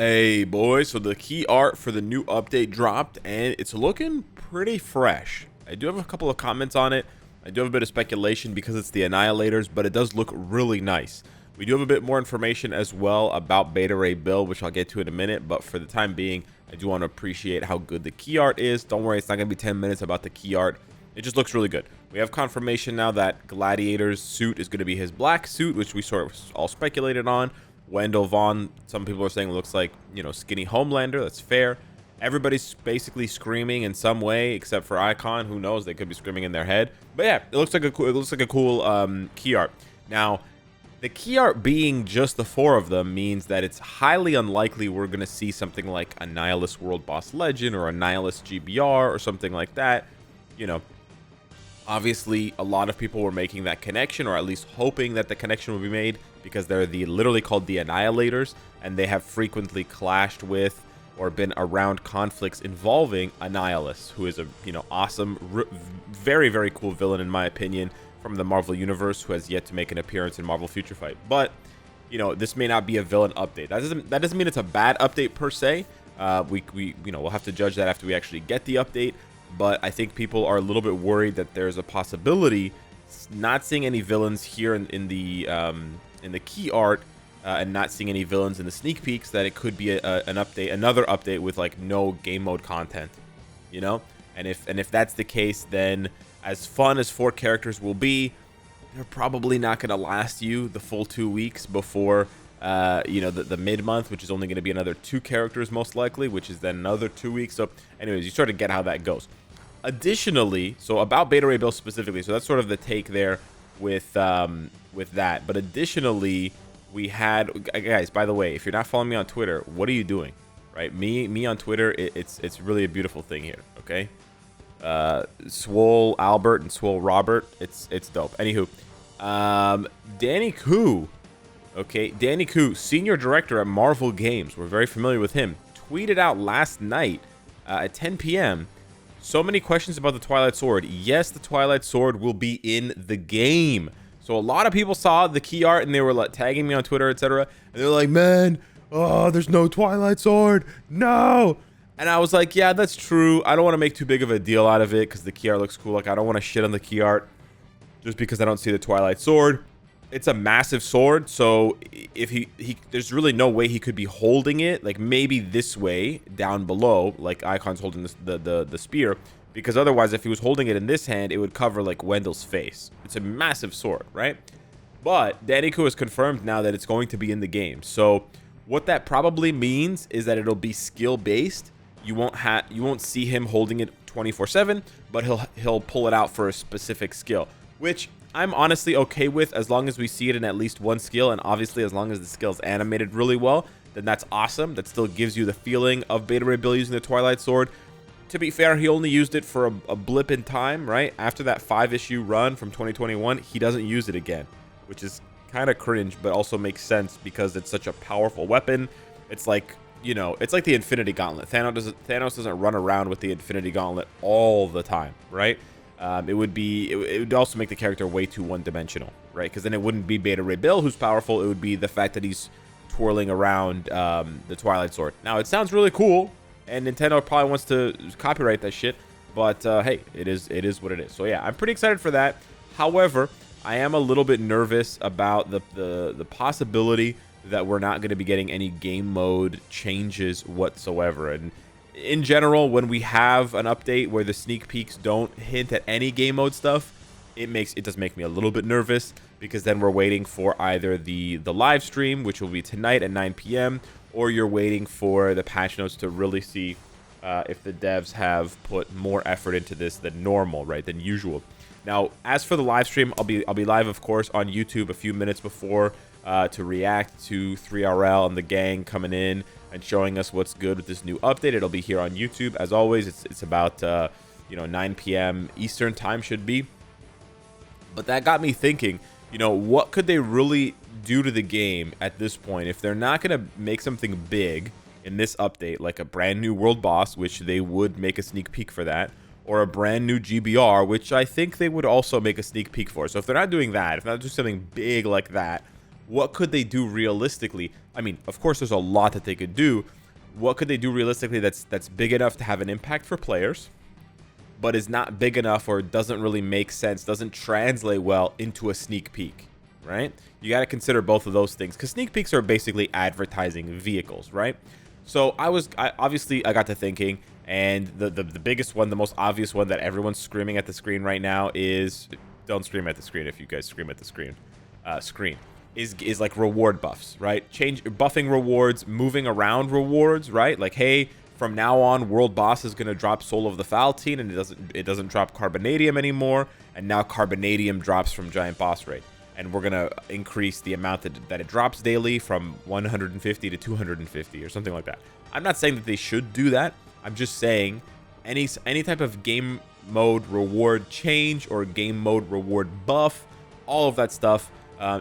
Hey boys, so the key art for the new update dropped and it's looking pretty fresh. I do have a couple of comments on it. I do have a bit of speculation because it's the Annihilators, but it does look really nice. We do have a bit more information as well about Beta Ray Bill, which I'll get to in a minute, but for the time being, I do want to appreciate how good the key art is. Don't worry, it's not going to be 10 minutes about the key art. It just looks really good. We have confirmation now that Gladiator's suit is going to be his black suit, which we sort of all speculated on. Wendell Vaughn, some people are saying looks like, skinny Homelander. That's fair. Everybody's basically screaming in some way, except for Icon. Who knows? They could be screaming in their head. But yeah, it looks like a cool key art. Now, the key art being just the 4 of them means that it's highly unlikely we're going to see something like a Nihilist World Boss Legend or a Nihilist GBR or something like that. Obviously, a lot of people were making that connection, or at least hoping that the connection would be made, because they're literally called the Annihilators, and they have frequently clashed with or been around conflicts involving Annihilus, who is a awesome, very, very cool villain in my opinion from the Marvel Universe, who has yet to make an appearance in Marvel Future Fight. But this may not be a villain update. That doesn't mean it's a bad update per se. We'll have to judge that after we actually get the update. But I think people are a little bit worried that there's a possibility not seeing any villains here in the key art, and not seeing any villains in the sneak peeks, that it could be another update with like no game mode content, and if that's the case, then as fun as 4 characters will be, they're probably not going to last you the full 2 weeks before the mid-month, which is only going to be another 2 characters most likely, which is then another 2 weeks. So anyways, you sort of get how that goes. Additionally, so about Beta Ray Bill specifically, so that's sort of the take there with that. But additionally, we had, guys, by the way, if you're not following me on Twitter, what are you doing? Right? Me on Twitter, it's really a beautiful thing here, okay? Swole Albert and Swole Robert, it's dope. Anywho, Danny Koo, okay, Danny Koo, senior director at Marvel Games, we're very familiar with him, tweeted out last night at 10 p.m. So many questions about the Twilight Sword. Yes, the Twilight Sword will be in the game. So a lot of people saw the key art and they were like tagging me on Twitter, etc. And they're like, man, oh, there's no Twilight Sword. No. And I was like, yeah, that's true. I don't want to make too big of a deal out of it because the key art looks cool. Like, I don't want to shit on the key art just because I don't see the Twilight Sword. It's a massive sword, so if there's really no way he could be holding it, like maybe this way down below, like Icon's holding the spear, because otherwise if he was holding it in this hand, it would cover like Wendell's face. It's a massive sword, right? But Daniku has confirmed now that it's going to be in the game. So what that probably means is that it'll be skill based. You won't see him holding it 24/7, but he'll pull it out for a specific skill, which I'm honestly okay with, as long as we see it in at least one skill, and obviously as long as the skill is animated really well, then that's awesome. That still gives you the feeling of Beta Ray Bill using the Twilight Sword. To be fair, he only used it for a blip in time, right? After that 5-issue run from 2021, he doesn't use it again, which is kind of cringe, but also makes sense because it's such a powerful weapon. It's like, it's like the Infinity Gauntlet. Thanos doesn't run around with the Infinity Gauntlet all the time, right? It would also make the character way too one-dimensional, right? Because then it wouldn't be Beta Ray Bill who's powerful. It would be the fact that he's twirling around the Twilight Sword. Now, it sounds really cool, and Nintendo probably wants to copyright that shit, but hey, it is what it is. So yeah, I'm pretty excited for that. However, I am a little bit nervous about the possibility that we're not going to be getting any game mode changes whatsoever. And in general, when we have an update where the sneak peeks don't hint at any game mode stuff, it does make me a little bit nervous, because then we're waiting for either the live stream, which will be tonight at 9 p.m., or you're waiting for the patch notes to really see if the devs have put more effort into this than normal, right, than usual. Now, as for the live stream, I'll be live, of course, on YouTube a few minutes before to react to 3RL and the gang coming in and showing us what's good with this new update. It'll be here on YouTube. As always, it's about 9 p.m. Eastern time should be. But that got me thinking, what could they really do to the game at this point if they're not going to make something big in this update, like a brand new world boss, which they would make a sneak peek for that, or a brand new GBR, which I think they would also make a sneak peek for. So if they're not doing that, if they're not doing something big like that, what could they do realistically? I mean, of course, there's a lot that they could do. What could they do realistically that's big enough to have an impact for players, but is not big enough or doesn't really make sense, doesn't translate well into a sneak peek, right? You got to consider both of those things, because sneak peeks are basically advertising vehicles, right? So I got to thinking, and the biggest one, the most obvious one that everyone's screaming at the screen right now is, don't scream at the screen if you guys scream at the screen, is like reward buffs, right? Buffing rewards, moving around rewards, right? Like, hey, from now on, World Boss is going to drop Soul of the Faltine, and it doesn't drop Carbonadium anymore, and now Carbonadium drops from Giant Boss Raid. And we're going to increase the amount that it drops daily from 150 to 250 or something like that. I'm not saying that they should do that. I'm just saying any type of game mode reward change or game mode reward buff, all of that stuff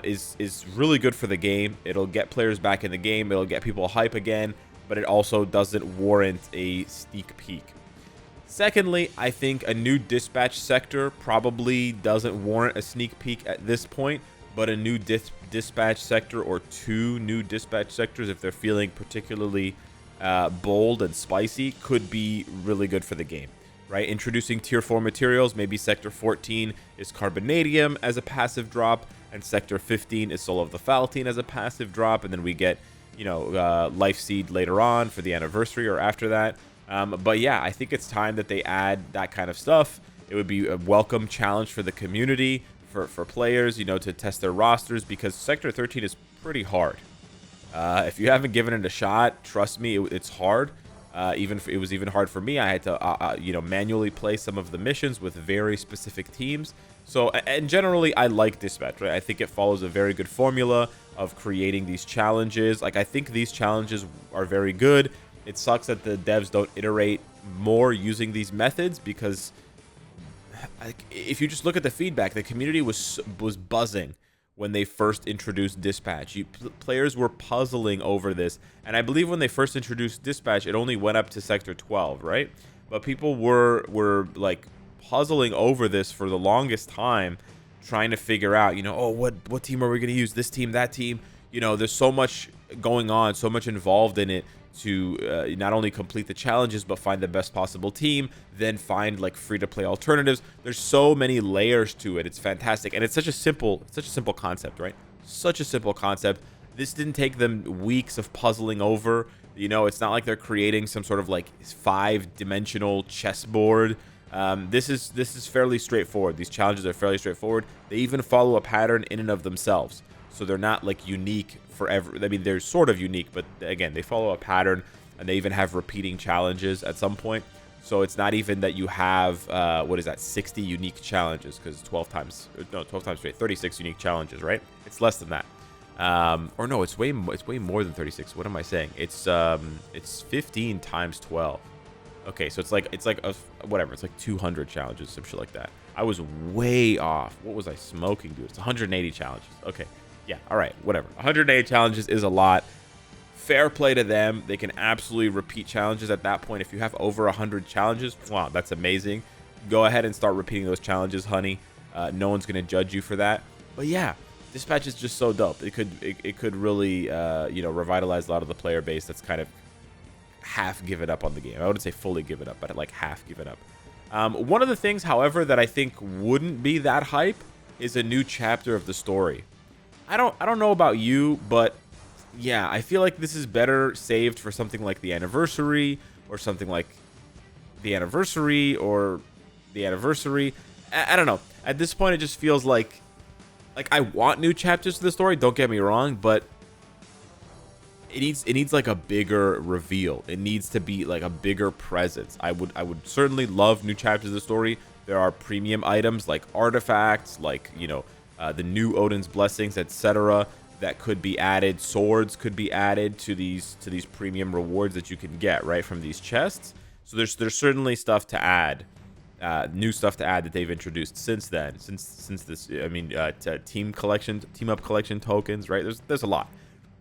is really good for the game. It'll get players back in the game. It'll get people hype again, but it also doesn't warrant a sneak peek. Secondly, I think a new dispatch sector probably doesn't warrant a sneak peek at this point, but a new dispatch sector or 2 new dispatch sectors, if they're feeling particularly bold and spicy, could be really good for the game, right? Introducing tier 4 materials, maybe sector 14 is Carbonadium as a passive drop, and sector 15 is Soul of the Faltine as a passive drop, and then we get, you know, Life Seed later on for the anniversary or after that. But yeah, I think it's time that they add that kind of stuff. It would be a welcome challenge for the community, for players, you know, to test their rosters, because Sector 13 is pretty hard. If you haven't given it a shot, trust me, it's hard. It was even hard for me. I had to, you know, manually play some of the missions with very specific teams. So, and generally, I like Dispatch, right? I think it follows a very good formula of creating these challenges. Like, I think these challenges are very good. It sucks that the devs don't iterate more using these methods, because if you just look at the feedback, the community was buzzing when they first introduced Dispatch. Players were puzzling over this, and I believe when they first introduced Dispatch, it only went up to Sector 12, right? But people were like puzzling over this for the longest time, trying to figure out, you know, oh, what team are we going to use? This team, that team. You know, there's so much going on, so much involved in it to not only complete the challenges, but find the best possible team, then find like free-to-play alternatives. There's so many layers to it. It's fantastic, and it's such a simple concept, right? Such a simple concept. This didn't take them weeks of puzzling over. You know, it's not like they're creating some sort of like 5-dimensional chessboard. This is fairly straightforward. These challenges are fairly straightforward. They even follow a pattern in and of themselves, so they're not like unique forever. I mean, they're sort of unique, but again, they follow a pattern, and they even have repeating challenges at some point. So it's not even that you have what is that, 60 unique challenges, because 12 times straight, 36 unique challenges, right? It's less than that. Or no, it's way more than 36. What am I saying? It's 15 times 12. Okay, so it's like whatever. It's like 200 challenges, some shit like that. I was way off. What was I smoking, dude? It's 180 challenges. Okay, yeah, all right, whatever. 180 challenges is a lot. Fair play to them. They can absolutely repeat challenges at that point. If you have over 100 challenges, wow, that's amazing. Go ahead and start repeating those challenges, honey. No one's gonna judge you for that. But yeah, Dispatch is just so dope. It could really you know, revitalize a lot of the player base that's kind of half given up on the game. I wouldn't say fully given up, but like half given up. One of the things, however, that I think wouldn't be that hype is a new chapter of the story. I don't know about you, but yeah, I feel like this is better saved for something like the anniversary, or something like the anniversary, or the anniversary. I don't know. At this point, it just feels like I want new chapters to the story. Don't get me wrong, but it needs like a bigger reveal. It needs to be like a bigger presence. I would certainly love new chapters of the story. There are premium items like artifacts, like, you know, the new Odin's blessings, etc., that could be added. Swords could be added to these premium rewards that you can get right from these chests. So there's certainly stuff to add, new stuff to add that they've introduced since then. Since this, I mean, team up collection tokens, right? There's a lot.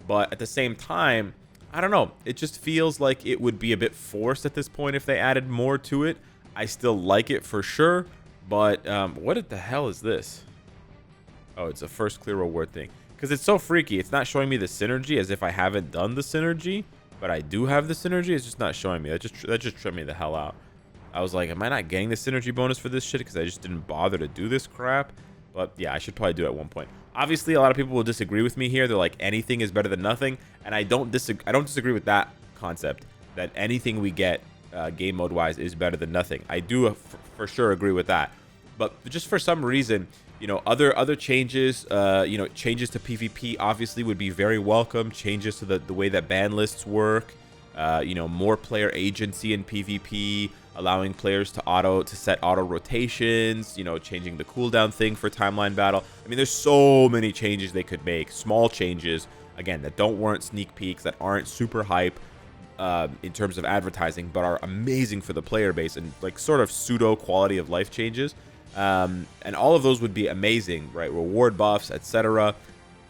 But at the same time, I don't know. It just feels like it would be a bit forced at this point if they added more to it. I still like it for sure, but what the hell is this? Oh, it's a first clear reward thing. because it's so freaky. It's not showing me the synergy as if I haven't done the synergy, but I do have the synergy. It's just not showing me. That just tripped me the hell out. I was like, am I not getting the synergy bonus for this shit because I just didn't bother to do this crap? But yeah, I should probably do it at one point. Obviously, a lot of people will disagree with me here. They're like, anything is better than nothing, and I don't disagree with that concept, that anything we get game mode wise is better than nothing. I do for sure agree with that. But just for some reason, you know, other changes, you know, changes to PvP obviously would be very welcome. Changes to the way that ban lists work, you know, more player agency in PvP, allowing players to set auto rotations, you know, changing the cooldown thing for timeline battle. I mean, there's so many changes they could make, small changes, again, that don't warrant sneak peeks, that aren't super hype in terms of advertising, but are amazing for the player base and like sort of pseudo quality of life changes. And all of those would be amazing, right? Reward buffs, etc.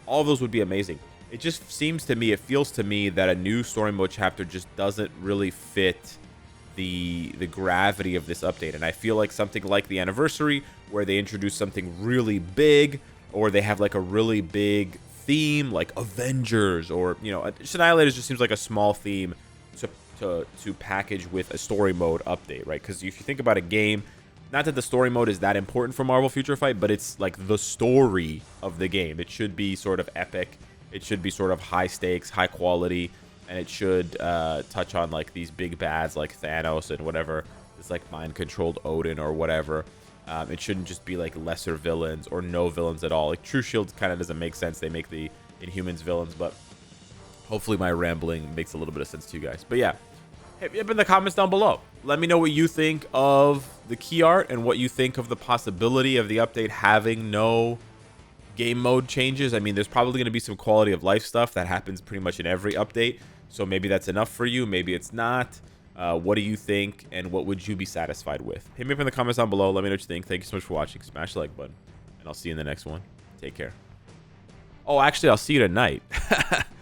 All of those would be amazing. It just seems to me, it feels to me that a new story mode chapter just doesn't really fit the gravity of this update. And I feel like something like the anniversary, where they introduce something really big, or they have like a really big theme like Avengers, or, you know, Annihilators just seems like a small theme to package with a story mode update, right? Because if you think about a game, not that the story mode is that important for Marvel Future Fight, but it's like the story of the game. It should be sort of epic. It should be sort of high stakes, high quality, and it should touch on like these big bads like Thanos and whatever. It's like mind-controlled Odin or whatever. It shouldn't just be like lesser villains or no villains at all. Like True Shield kind of doesn't make sense. They make the Inhumans villains, but hopefully my rambling makes a little bit of sense to you guys. But yeah, hit me up in the comments down below. Let me know what you think of the key art and what you think of the possibility of the update having no game mode changes. I mean, there's probably going to be some quality of life stuff that happens pretty much in every update. So maybe that's enough for you. Maybe it's not. What do you think, and what would you be satisfied with? Hit me up in the comments down below. Let me know what you think. Thank you so much for watching. Smash the like button, and I'll see you in the next one. Take care. Oh, actually, I'll see you tonight.